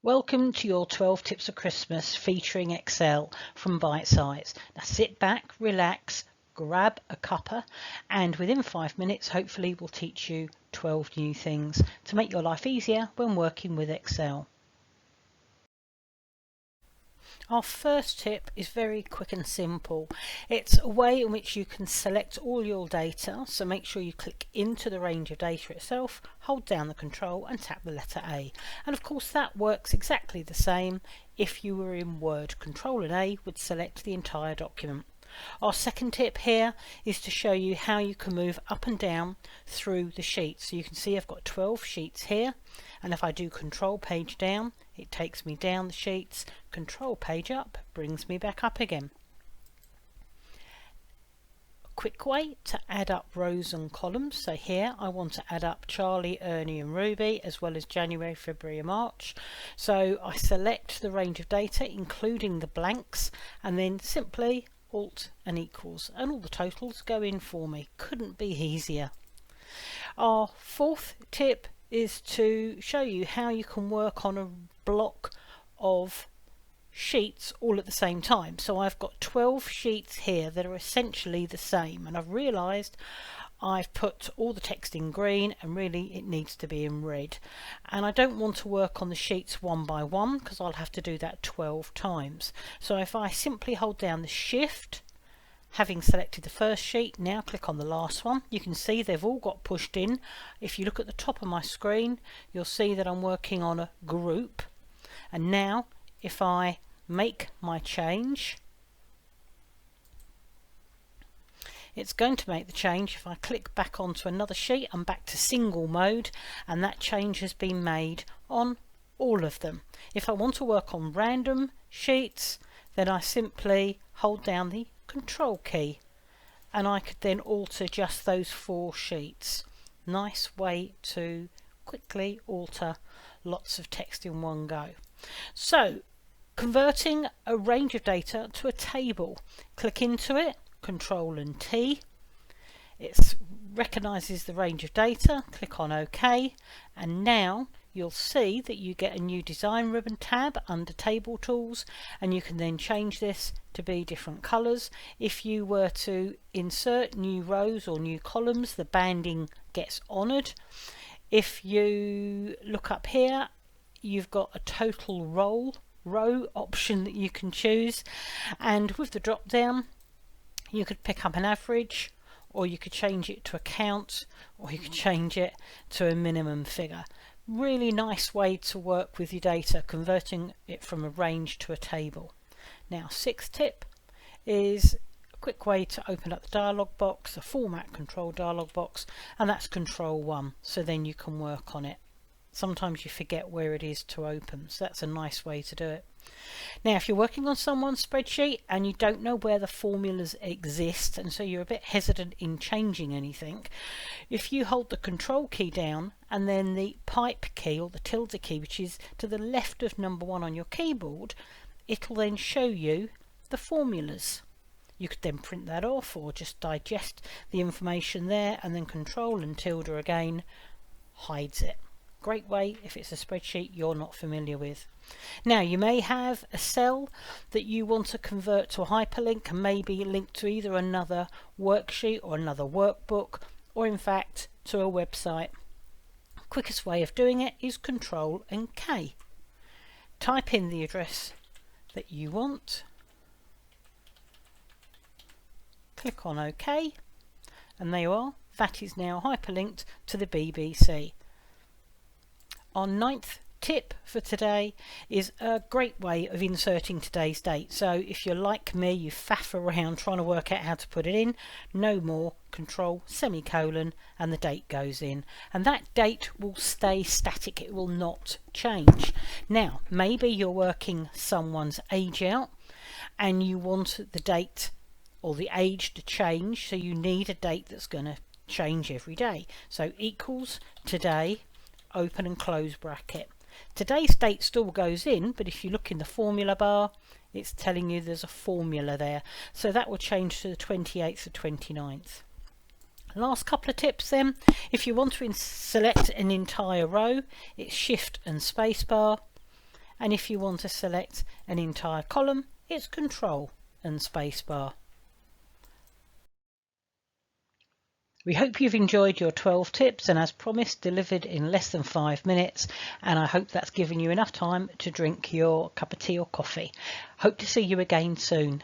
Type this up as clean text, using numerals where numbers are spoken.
Welcome to your 12 Tips of Christmas featuring Excel from Bitesize. Now sit back, relax, grab a cuppa, and within 5 minutes hopefully we'll teach you 12 new things to make your life easier when working with Excel. Our first tip is very quick and simple. It's a way in which you can select all your data, so make sure you click into the range of data itself, hold down the control and tap the letter A. And of course that works exactly the same if you were in Word. Control and A would select the entire document. Our second tip here is to show you how you can move up and down through the sheets. So you can see I've got 12 sheets here, and if I do control page down, it takes me down the sheets, control page up brings me back up again. A quick way to add up rows and columns. So here I want to add up Charlie, Ernie and Ruby, as well as January, February and March. So I select the range of data including the blanks and then simply Alt and equals, and all the totals go in for me. Couldn't be easier. Our fourth tip is to show you how you can work on a block of sheets all at the same time. So I've got 12 sheets here that are essentially the same, and I've realized I've put all the text in green and really it needs to be in red, and I don't want to work on the sheets one by one because I'll have to do that 12 times. So if I simply hold down the shift, having selected the first sheet, now click on the last one, you can see they've all got pushed in. If you look at the top of my screen, you'll see that I'm working on a group, and now if I make my change, it's going to make the change. If I click back onto another sheet, I'm back to single mode, and that change has been made on all of them. If I want to work on random sheets, then I simply hold down the control key and I could then alter just those 4 sheets. Nice way to quickly alter lots of text in one go. So converting a range of data to a table, click into it, Control and T. It recognises the range of data, click on OK, and now you'll see that you get a new design ribbon tab under table tools, and you can then change this to be different colours. If you were to insert new rows or new columns, the banding gets honoured. If you look up here, you've got a total row option that you can choose, and with the drop down you could pick up an average, or you could change it to a count, or you could change it to a minimum figure. Really nice way to work with your data, converting it from a range to a table. Now, sixth tip is a quick way to open up the dialog box, the format control dialog box, and that's Control 1, so then you can work on it. Sometimes you forget where it is to open, so that's a nice way to do it. Now, if you're working on someone's spreadsheet and you don't know where the formulas exist, and so you're a bit hesitant in changing anything, if you hold the control key down and then the pipe key or the tilde key, which is to the left of number 1 on your keyboard, it'll then show you the formulas. You could then print that off or just digest the information there, and then control and tilde again hides it. Great way if it's a spreadsheet you're not familiar with. Now, you may have a cell that you want to convert to a hyperlink and maybe link to either another worksheet or another workbook, or in fact to a website. Quickest way of doing it is Control and K. Type in the address that you want, click on OK, and there you are. That is now hyperlinked to the BBC. Our ninth tip for today is a great way of inserting today's date. So if you're like me, you faff around trying to work out how to put it in, no more, control semicolon, and the date goes in, and that date will stay static, it will not change. Now, maybe you're working someone's age out and you want the date or the age to change, so you need a date that's going to change every day. So equals today, open and close bracket. Today's date still goes in, but if you look in the formula bar, it's telling you there's a formula there, so that will change to the 28th or 29th. Last couple of tips then. If you want to select an entire row, it's shift and spacebar, and if you want to select an entire column, it's Control and Spacebar. We hope you've enjoyed your 12 tips and, as promised, delivered in less than 5 minutes, and I hope that's given you enough time to drink your cup of tea or coffee. Hope to see you again soon.